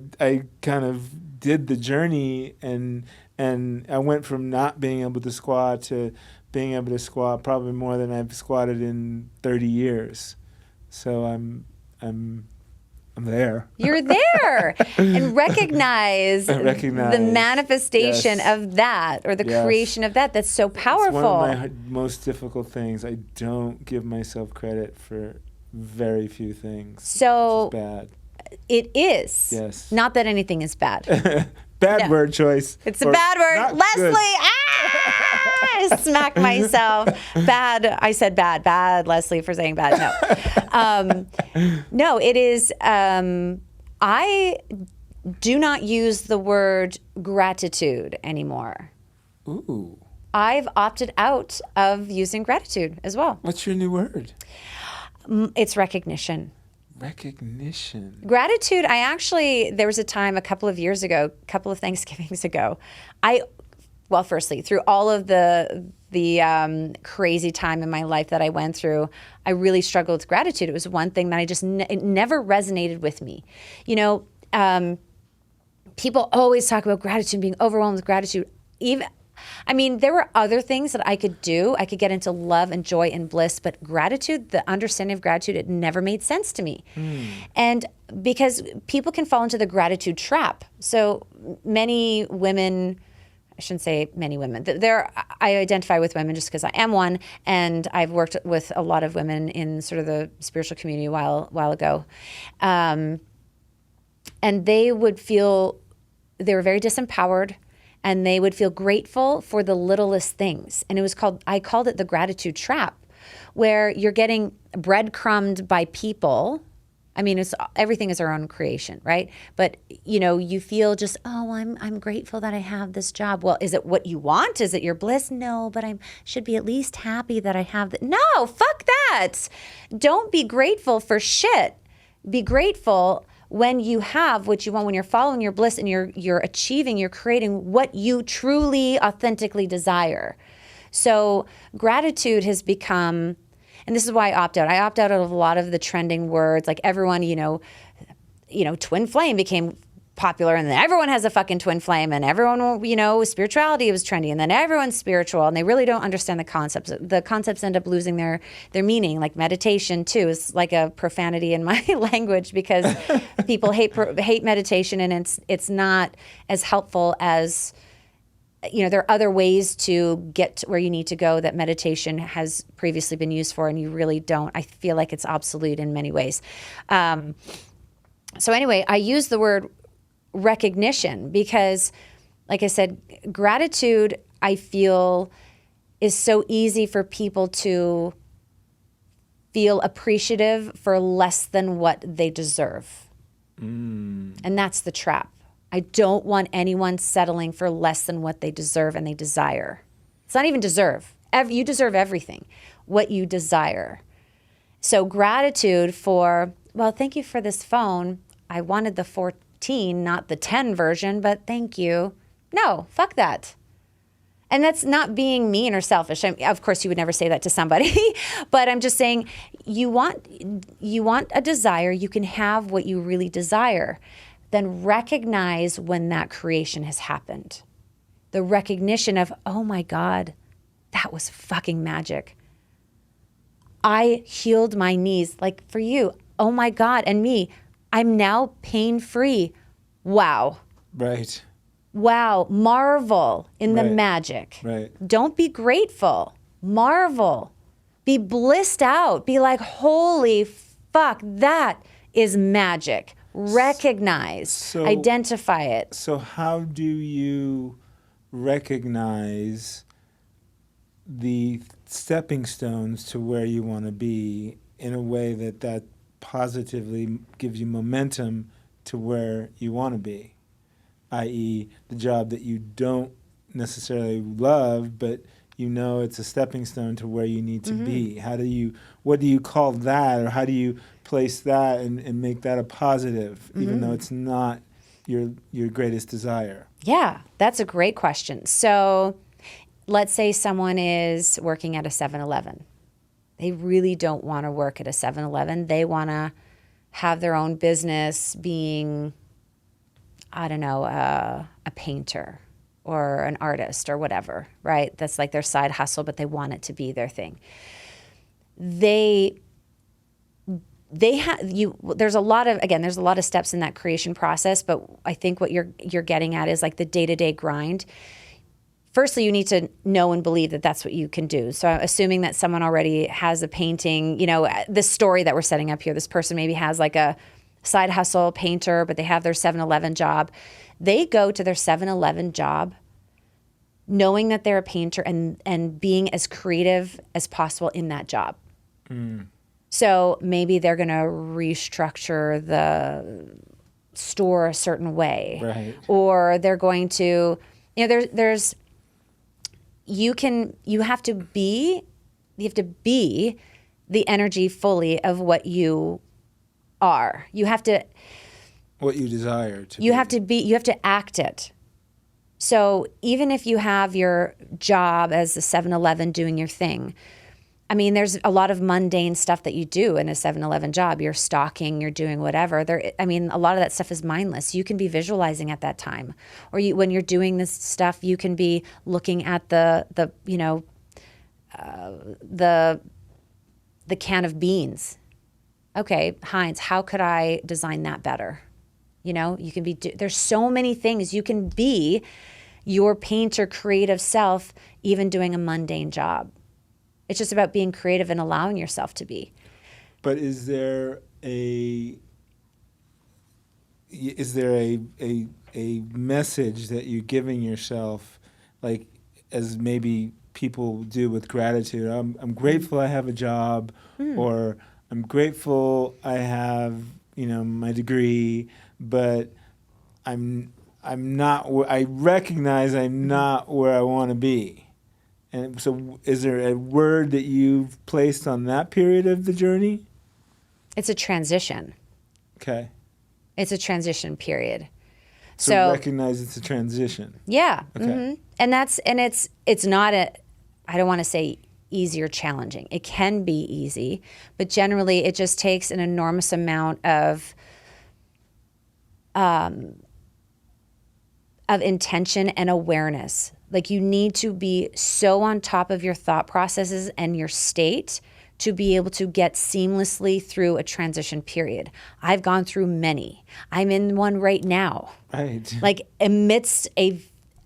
B: kind of did the journey, and I went from not being able to squat to being able to squat probably more than I've squatted in 30 years. So I'm there.
A: You're there. And recognize the manifestation of that, or the creation of that. That's so powerful.
B: It's one of my most difficult things. I don't give myself credit for very few things.
A: So
B: which is bad.
A: It is.
B: Yes.
A: Not that anything is bad.
B: Bad word choice.
A: It's a bad word. Leslie, I smacked myself. Bad. I said bad. Bad, Leslie, for saying bad. No. No, it is. I do not use the word gratitude anymore.
B: Ooh.
A: I've opted out of using gratitude as well.
B: What's your new word?
A: It's recognition.
B: Recognition.
A: Gratitude, there was a time a couple of years ago, a couple of Thanksgivings ago, firstly, through all of the crazy time in my life that I went through, I really struggled with gratitude. It was one thing that it never resonated with me. People always talk about gratitude, being overwhelmed with gratitude. There were other things that I could do. I could get into love and joy and bliss, but gratitude, the understanding of gratitude, it never made sense to me. And because people can fall into the gratitude trap. So many women, I shouldn't say many women. I identify with women just because I am one, and I've worked with a lot of women in sort of the spiritual community a while ago. And they would feel, they were very disempowered, and they would feel grateful for the littlest things. And I called it the gratitude trap, where you're getting breadcrumbed by people. I mean, everything is our own creation, right? But you feel just, oh, I'm grateful that I have this job. Well, is it what you want? Is it your bliss? No, but I should be at least happy that I have that. No, fuck that. Don't be grateful for shit. Be grateful when you have what you want, when you're following your bliss and you're achieving, you're creating what you truly, authentically desire. So gratitude has become, and this is why I opt out. I opt out of a lot of the trending words. Like everyone, twin flame became popular, and then everyone has a fucking twin flame, and everyone, spirituality was trendy, and then everyone's spiritual, and they really don't understand the concepts. The concepts end up losing their meaning. Like meditation too is like a profanity in my language, because people hate meditation, and it's not as helpful as, there are other ways to get to where you need to go that meditation has previously been used for, and you really don't. I feel like it's obsolete in many ways. So anyway, I use the word recognition because, like I said, gratitude, I feel, is so easy for people to feel appreciative for less than what they deserve. And that's the trap. I don't want anyone settling for less than what they deserve and they desire. It's not even deserve. You deserve everything, what you desire. So gratitude for, well, thank you for this phone. I wanted the 14, not the 10 version, but thank you. No, fuck that. And that's not being mean or selfish. Of course, you would never say that to somebody, but I'm just saying you want a desire, you can have what you really desire. Then recognize when that creation has happened. The recognition of, oh my God, that was fucking magic. I healed my knees. Like for you, oh my God, and me, I'm now pain-free. Wow.
B: Right.
A: Wow. Marvel in the magic.
B: Right.
A: Don't be grateful. Marvel. Be blissed out. Be like, holy fuck, that is magic. Recognize, identify it.
B: So how do you recognize the stepping stones to where you want to be in a way that positively gives you momentum to where you want to be, i.e. the job that you don't necessarily love, but it's a stepping stone to where you need to be? What do you call that, or how do you place that and make that a positive, even though it's not your greatest desire?
A: Yeah, that's a great question. So let's say someone is working at a 7-Eleven. They really don't want to work at a 7-Eleven. They want to have their own business being, I don't know, a painter or an artist or whatever, right? That's like their side hustle, but they want it to be their thing. There's a lot of steps in that creation process, but I think what you're getting at is like the day-to-day grind. Firstly, you need to know and believe that that's what you can do. So I'm assuming that someone already has a painting, this story that we're setting up here, this person maybe has like a side hustle painter, but they have their 7-Eleven job. They go to their 7-Eleven job knowing that they're a painter and being as creative as possible in that job. So maybe they're going to restructure the store a certain way.
B: Right.
A: Or they're going to, you have to be the energy fully of what you are. You have to,
B: what you desire to
A: you have to act it. So even if you have your job as a 7-Eleven doing your thing, I mean, there's a lot of mundane stuff that you do in a 7-Eleven job. You're stocking, you're doing whatever. A lot of that stuff is mindless. You can be visualizing at that time. Or when you're doing this stuff, you can be looking at the can of beans. Okay, Heinz, how could I design that better? You can be, there's so many things you can be your painter creative self, even doing a mundane job. It's just about being creative and allowing yourself to be.
B: But is there a message that you're giving yourself, like as maybe people do with gratitude? I'm grateful I have a job, or I'm grateful I have my degree, but I'm not. I recognize I'm not where I want to be. And so, is there a word that you've placed on that period of the journey?
A: It's a transition.
B: Okay.
A: It's a transition period.
B: So recognize it's a transition.
A: Yeah.
B: Okay.
A: Mm-hmm. And it's not I don't want to say easy or challenging. It can be easy, but generally it just takes an enormous amount of intention and awareness. Like, you need to be so on top of your thought processes and your state to be able to get seamlessly through a transition period. I've gone through many. I'm in one right now.
B: Right.
A: Like, amidst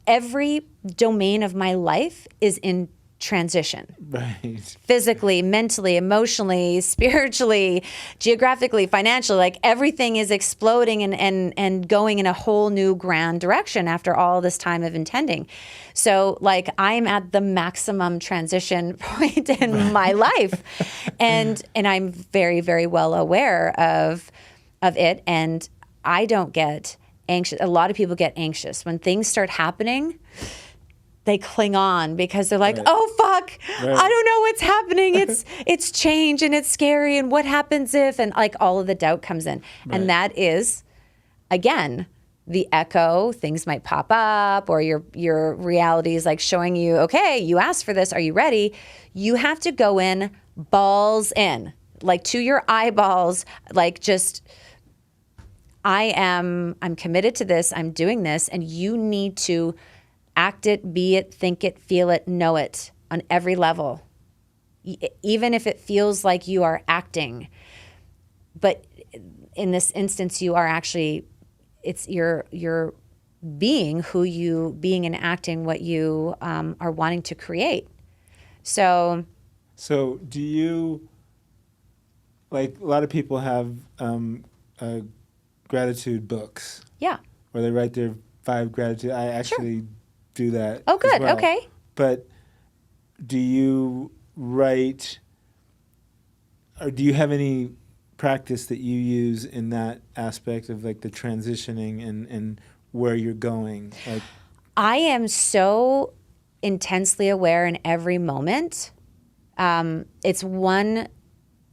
A: every domain of my life is in transition.
B: Right.
A: Physically, mentally, emotionally, spiritually, geographically, financially, like everything is exploding and going in a whole new grand direction after all this time of intending. So like, I'm at the maximum transition point in my life. And I'm very, very well aware of it. And I don't get anxious. A lot of people get anxious when things start happening. They cling on because they're like, oh, fuck,
B: Right.
A: I don't know what's happening. It's change and it's scary. And what happens if, and like all of the doubt comes in.
B: Right.
A: And that is, again, the echo. Things might pop up, or your reality is like showing you, okay, you asked for this. Are you ready? You have to go in balls in, like to your eyeballs, like just, I'm committed to this. I'm doing this. And you need to act it, be it, think it, feel it, know it on every level. Even if it feels like you are acting. But in this instance, you are actually, it's you're being being and acting what you are wanting to create. So
B: do you, like a lot of people have gratitude books.
A: Yeah.
B: Where they write their 5 gratitude. I actually do that.
A: Oh, good.
B: As well.
A: Okay.
B: But do you write, or do you have any practice that you use in that aspect of like the transitioning and where you're going? Like,
A: I am so intensely aware in every moment. It's one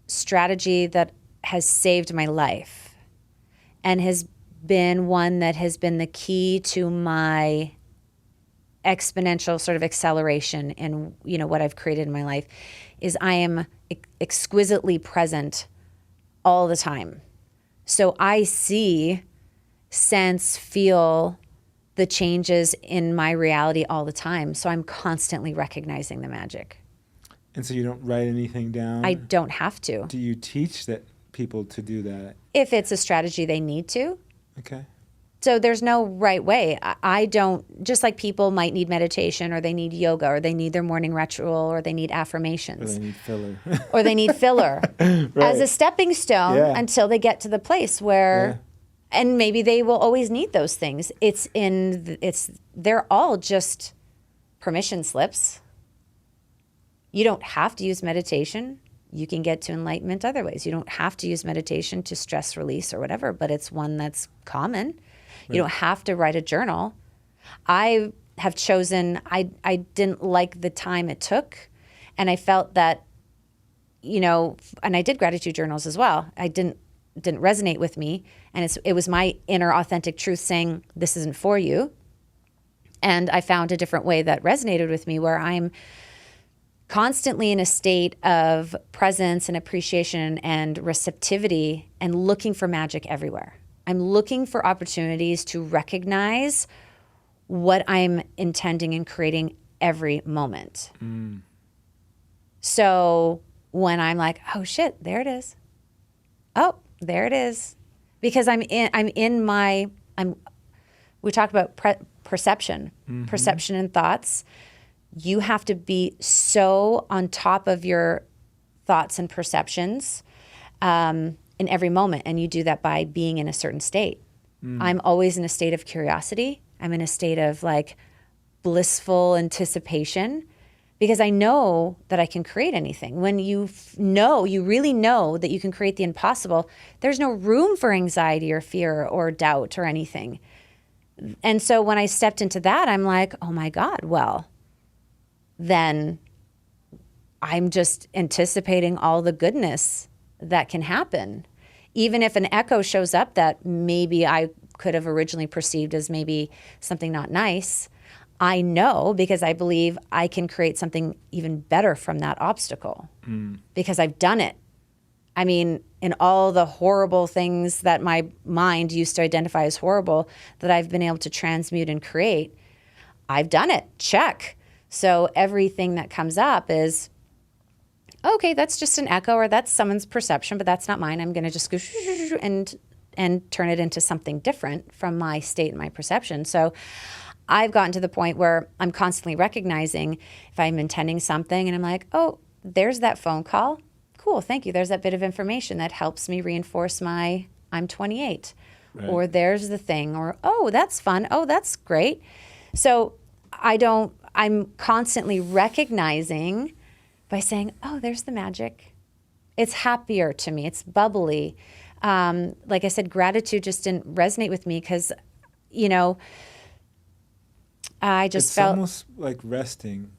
A: strategy that has saved my life and has been one that has been the key to my exponential sort of acceleration in what I've created in my life. Is I am exquisitely present all the time. So I see, sense, feel the changes in my reality all the time. So I'm constantly recognizing the magic.
B: and so you don't write anything down?
A: I don't have to.
B: Do you teach that people to do that?
A: If it's a strategy they need to.
B: Okay.
A: So there's no right way. I don't, just like people might need meditation, or they need yoga, or they need their morning ritual, or they need affirmations.
B: Or they need filler.
A: Or they need filler
B: Right.
A: as a stepping stone
B: Yeah.
A: until they get to the place where, and maybe they will always need those things. They're all just permission slips. You don't have to use meditation. You can get to enlightenment other ways. You don't have to use meditation to stress release or whatever, but it's one that's common. You don't have to write a journal. I have chosen, I didn't like the time it took. And I felt that, and I did gratitude journals as well. I didn't resonate with me. And it was my inner authentic truth saying, this isn't for you. And I found a different way that resonated with me, where I'm constantly in a state of presence and appreciation and receptivity and looking for magic everywhere. I'm looking for opportunities to recognize what I'm intending and creating every moment. Mm. So when I'm like, oh shit, there it is. Oh, there it is. Because I'm we talk about perception, perception and thoughts. You have to be so on top of your thoughts and perceptions in every moment. And you do that by being in a certain state. I'm always in a state of curiosity. I'm in a state of like blissful anticipation because I know that I can create anything. When you really know that you can create the impossible, there's no room for anxiety or fear or doubt or anything. And so when I stepped into that, I'm like, oh my God, well, then I'm just anticipating all the goodness that can happen. Even if an echo shows up that maybe I could have originally perceived as maybe something not nice, I know because I believe I can create something even better from that obstacle because I've done it. I mean, in all the horrible things that my mind used to identify as horrible that I've been able to transmute and create, I've done it. Check. So everything that comes up is, okay, that's just an echo or that's someone's perception, but that's not mine. I'm going to just go and turn it into something different from my state and my perception. So I've gotten to the point where I'm constantly recognizing if I'm intending something and I'm like, oh, there's that phone call. Cool, thank you. There's that bit of information that helps me reinforce my I'm 28. Right. Or there's the thing, or, oh, that's fun. Oh, that's great. So I'm constantly recognizing by saying, oh, there's the magic. It's happier to me. It's bubbly. Like I said, gratitude just didn't resonate with me because, I just felt...
B: It's almost like resting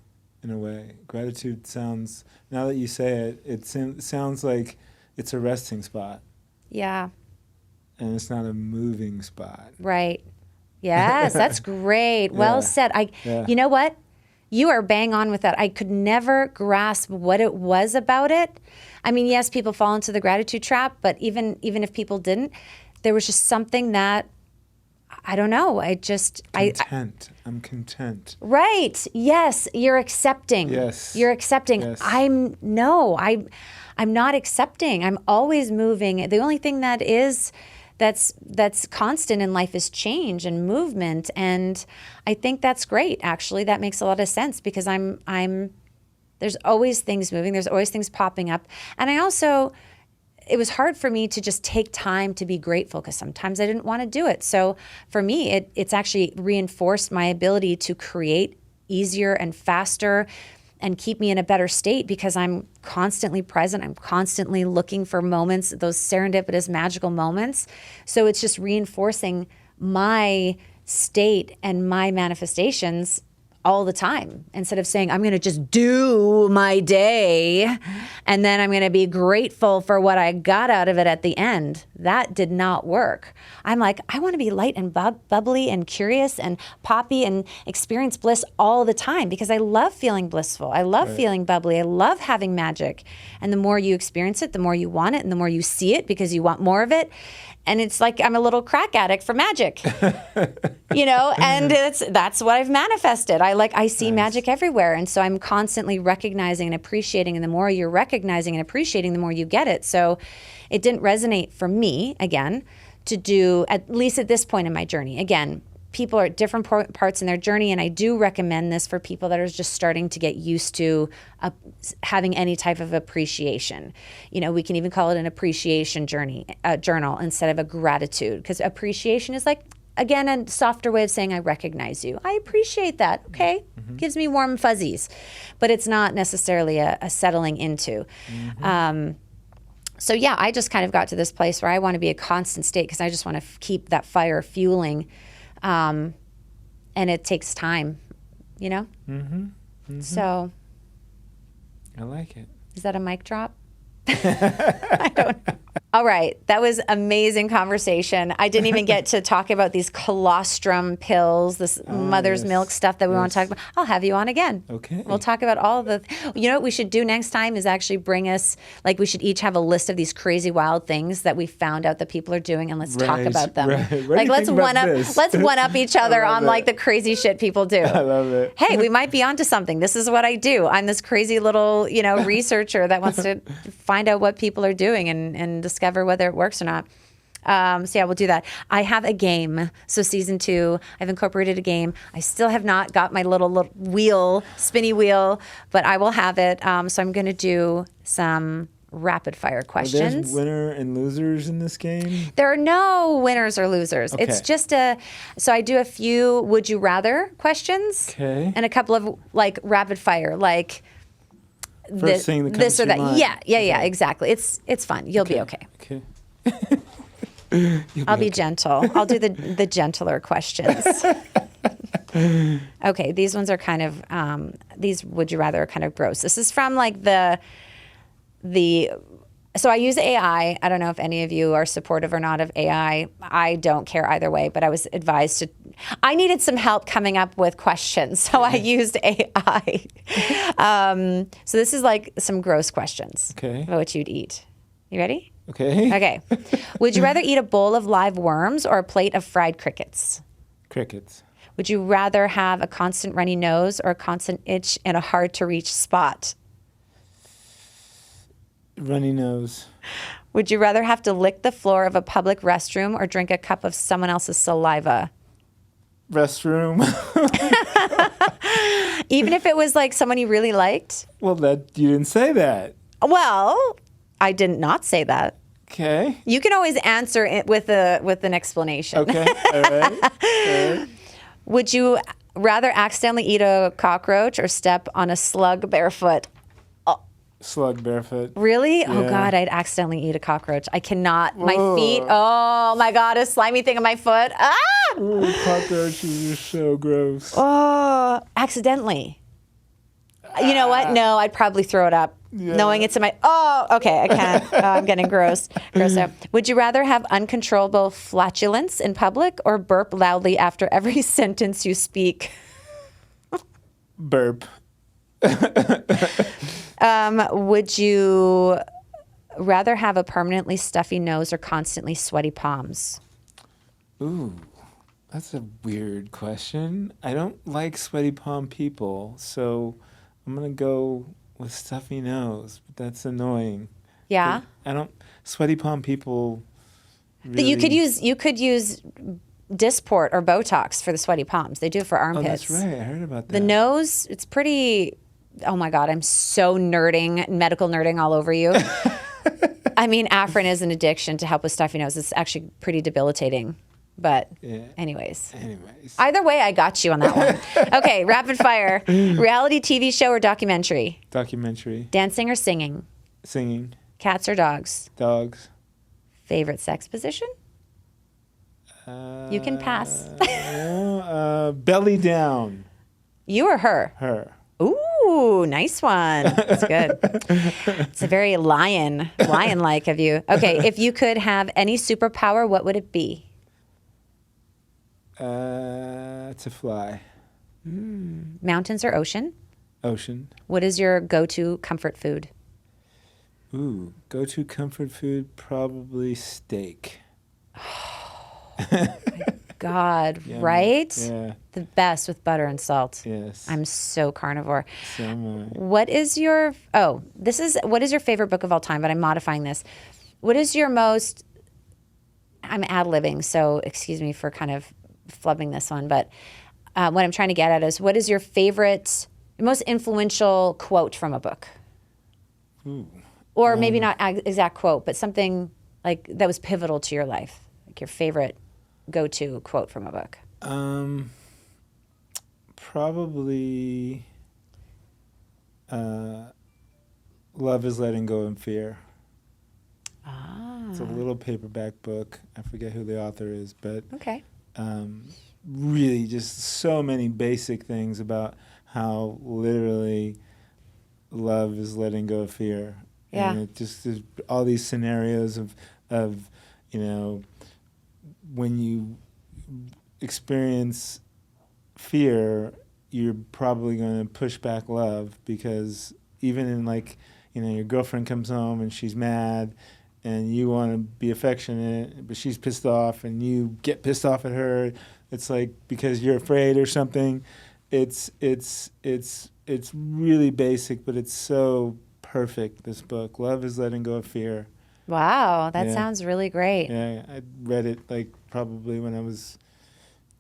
B: in a way. Gratitude sounds, now that you say it sounds like it's a resting spot.
A: Yeah.
B: And it's not a moving spot.
A: Right. Yes, that's great. Well said. You know what? You are bang on with that. I could never grasp what it was about it. I mean, yes, people fall into the gratitude trap, but even if people didn't, there was just something that, I don't know.
B: I'm content.
A: Right. Yes. You're accepting.
B: Yes.
A: You're accepting.
B: Yes.
A: I'm not accepting. I'm always moving. The only thing that's constant in life is change and movement. And I think that's great, actually. That makes a lot of sense because there's always things moving. There's always things popping up. And it was hard for me to just take time to be grateful because sometimes I didn't want to do it. So for me, it's actually reinforced my ability to create easier and faster and keep me in a better state because I'm constantly present. I'm constantly looking for moments, those serendipitous, magical moments. So it's just reinforcing my state and my manifestations all the time instead of saying, I'm going to just do my day and then I'm going to be grateful for what I got out of it at the end. That did not work. I'm like, I want to be light and bubbly and curious and poppy and experience bliss all the time because I love feeling blissful. I love feeling bubbly. I love having magic. And the more you experience it, the more you want it and the more you see it because you want more of it. And it's like I'm a little crack addict for magic, and that's what I've manifested. I see magic everywhere. And so I'm constantly recognizing and appreciating. And the more you're recognizing and appreciating, the more you get it. So it didn't resonate for me, again, to do, at least at this point in my journey. Again, people are at different parts in their journey, and I do recommend this for people that are just starting to get used to having any type of appreciation. We can even call it an appreciation journal instead of a gratitude, because appreciation is like, again, a softer way of saying I recognize you. I appreciate that. Okay, gives me warm fuzzies, but it's not necessarily a settling into. So yeah, I just kind of got to this place where I want to be a constant state because I just want to keep that fire fueling. And it takes time, So.
B: I like it.
A: Is that a mic drop? I don't know. All right. That was amazing conversation. I didn't even get to talk about these colostrum pills, this mother's milk stuff that we want to talk about. I'll have you on again.
B: Okay.
A: We'll talk about all the... what we should do next time is actually bring us... we should each have a list of these crazy wild things that we found out that people are doing, and let's talk about them.
B: Right.
A: Let's one up each other on the crazy shit people do.
B: I love it.
A: Hey, we might be onto something. This is what I do. I'm this crazy little, researcher that wants to find out what people are doing and discover whether it works or not. So yeah, we'll do that. I have a game. So season 2, I've incorporated a game. I still have not got my little wheel, spinny wheel, but I will have it. So I'm going to do some rapid fire questions.
B: There's winner and losers in this game?
A: There are no winners or losers.
B: Okay.
A: It's just so I do a few would you rather questions.
B: Okay.
A: And a couple of like rapid fire, like
B: First thing that comes
A: this or
B: to
A: that.
B: your mind.
A: Yeah, exactly. It's fun. You'll be okay.
B: Okay.
A: I'll be gentle. I'll do the gentler questions. Okay, these ones are kind of these would you rather are kind of gross. This is from like the so I use AI. I don't know if any of you are supportive or not of AI. I don't care either way, but I was advised to. I needed some help coming up with questions, so I used AI. So this is like some gross questions.
B: Okay.
A: About what you'd eat. You ready?
B: Okay.
A: Okay. Would you rather eat a bowl of live worms or a plate of fried crickets?
B: Crickets.
A: Would you rather have a constant runny nose or a constant itch in a hard-to-reach spot?
B: Runny nose.
A: Would you rather have to lick the floor of a public restroom or drink a cup of someone else's saliva?
B: Restroom.
A: Even if it was like someone you really liked?
B: Well, you didn't say that.
A: Well, I did not say that.
B: Okay.
A: You can always answer it with an explanation.
B: Okay. All right.
A: Would you rather accidentally eat a cockroach or step on a slug barefoot?
B: Slug barefoot.
A: Really? Oh
B: Yeah.
A: God, I'd accidentally eat a cockroach. I cannot. My feet. Oh my God, a slimy thing on my foot. Ah!
B: Ooh, cockroaches are so gross.
A: Oh, accidentally. You know what? No, I'd probably throw it up.
B: Yeah.
A: Knowing it's in my. Oh, okay, I can't. Oh, I'm getting gross. Out. Would you rather have uncontrollable flatulence in public or burp loudly after every sentence you speak?
B: Burp.
A: Would you rather have a permanently stuffy nose or constantly sweaty palms?
B: Ooh, that's a weird question. I don't like sweaty palm people, so I'm gonna go with stuffy nose. But that's annoying.
A: Yeah.
B: I don't. Sweaty palm people. Really,
A: You could use Dysport or Botox for the sweaty palms. They do it for
B: Oh,
A: armpits.
B: that's right. I heard about that.
A: The nose, it's pretty. Oh my God, I'm so medical nerding all over you. I mean, Afrin is an addiction to help with stuffy nose. It's actually pretty debilitating. But anyways. Either way, I got you on that one. Okay, rapid fire. Reality TV show or documentary?
B: Documentary.
A: Dancing or singing?
B: Singing.
A: Cats or dogs?
B: Dogs.
A: Favorite sex position? You can pass.
B: Belly down.
A: You or her?
B: Her.
A: Ooh, nice one. That's good. It's a very lion-like of you. Okay, if you could have any superpower, what would it be?
B: To fly.
A: Mountains or ocean?
B: Ocean.
A: What is your go-to comfort food?
B: Ooh, go-to comfort food, probably steak.
A: God,
B: Yummy.
A: right?
B: Yeah.
A: The best with butter and salt.
B: Yes.
A: I'm so carnivore.
B: So am I.
A: What is your favorite book of all time? But I'm modifying this. What is your most? I'm ad-libbing, so excuse me for kind of flubbing this one. But what I'm trying to get at is, what is your favorite, most influential quote from a book?
B: Ooh.
A: Or maybe not exact quote, but something like that was pivotal to your life, like your favorite go-to quote from a book.
B: Probably Love is Letting Go of Fear. It's a little paperback book. I forget who the author is, but
A: Okay.
B: really just so many basic things about how literally love is letting go of fear.
A: Yeah.
B: And it just there's all these scenarios of when you experience fear, you're probably going to push back love, because even in your girlfriend comes home and she's mad and you want to be affectionate, but she's pissed off and you get pissed off at her. It's like because you're afraid or something. It's really basic, but it's so perfect, this book. Love is Letting Go of Fear.
A: Wow, that
B: Yeah.
A: sounds really great.
B: Yeah, I read it like probably when I was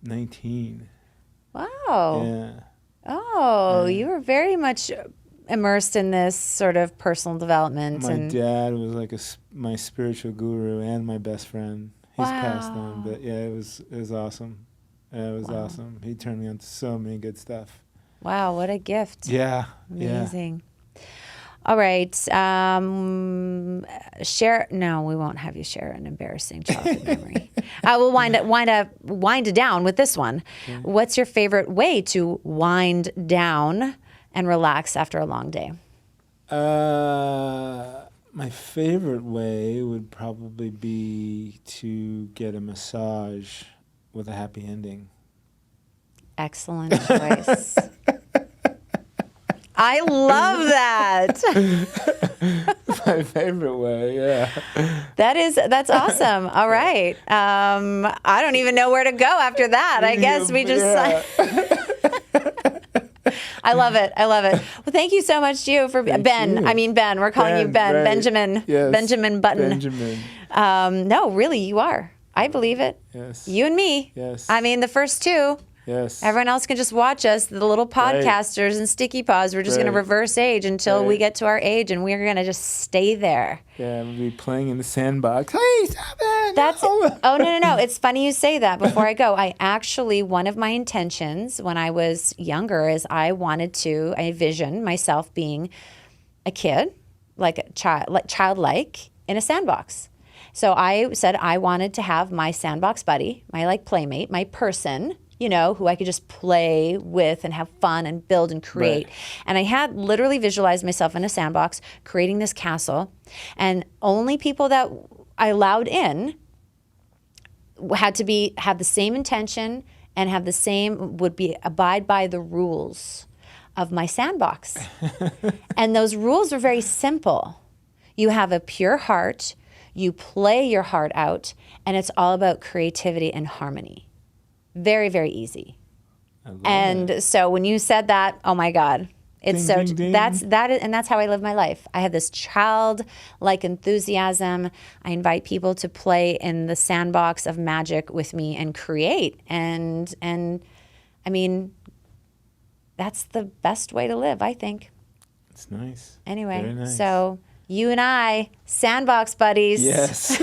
B: 19.
A: Wow.
B: Yeah.
A: Oh,
B: Yeah.
A: you were very much immersed in this sort of personal development.
B: My
A: And
B: dad was like my spiritual guru and my best friend. He's passed
A: Wow.
B: on, but yeah, it was awesome. Yeah, it was
A: Wow.
B: awesome. He turned me on to so many good stuff.
A: Wow, what a gift.
B: Yeah.
A: Amazing. All right. Share. No, we won't have you share an embarrassing childhood memory. We'll wind it down with this one.
B: Okay.
A: What's your favorite way to wind down and relax after a long day?
B: My favorite way would probably be to get a massage with a happy ending.
A: Excellent choice. I love that.
B: My favorite way, yeah.
A: That's awesome. All right. I don't even know where to go after that. I guess we just.
B: Yeah.
A: I love it. Well, thank you so much, Gio, for Ben.
B: you.
A: I mean Ben. We're calling you Ben.
B: Right.
A: Benjamin.
B: Yes.
A: Benjamin Button.
B: Benjamin.
A: No, really, you are. I believe it.
B: Yes.
A: You and me.
B: Yes.
A: I mean, the first two.
B: Yes.
A: Everyone else can just watch us, the little podcasters and sticky paws. We're just going to
B: Right.
A: reverse age until we
B: Right.
A: get to our age, and we're going to just stay there.
B: Yeah, we'll be playing in the sandbox. Hey, stop it!
A: That's
B: no.
A: Oh, no. It's funny you say that. Before I go, one of my intentions when I was younger is I envisioned myself being a kid, like a child, childlike in a sandbox. So I said I wanted to have my sandbox buddy, my playmate, my person, who I could just play with and have fun and build and create.
B: Right.
A: And I had literally visualized myself in a sandbox, creating this castle, and only people that I allowed in had to have the same intention and abide by the rules of my sandbox. And those rules were very simple. You have a pure heart, you play your heart out, and it's all about creativity and harmony. Very, very easy.
B: I love
A: And
B: it.
A: so when you said that, oh my God, it's
B: Ding, ding, ding.
A: that's how I live my life. I have this childlike enthusiasm. I invite people to play in the sandbox of magic with me and create. And I mean, that's the best way to live, I think.
B: It's nice.
A: Anyway,
B: Very nice.
A: so you and I, sandbox buddies.
B: Yes.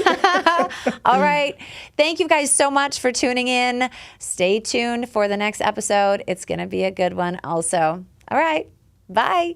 A: All right. Thank you guys so much for tuning in. Stay tuned for the next episode. It's going to be a good one also. All right. Bye.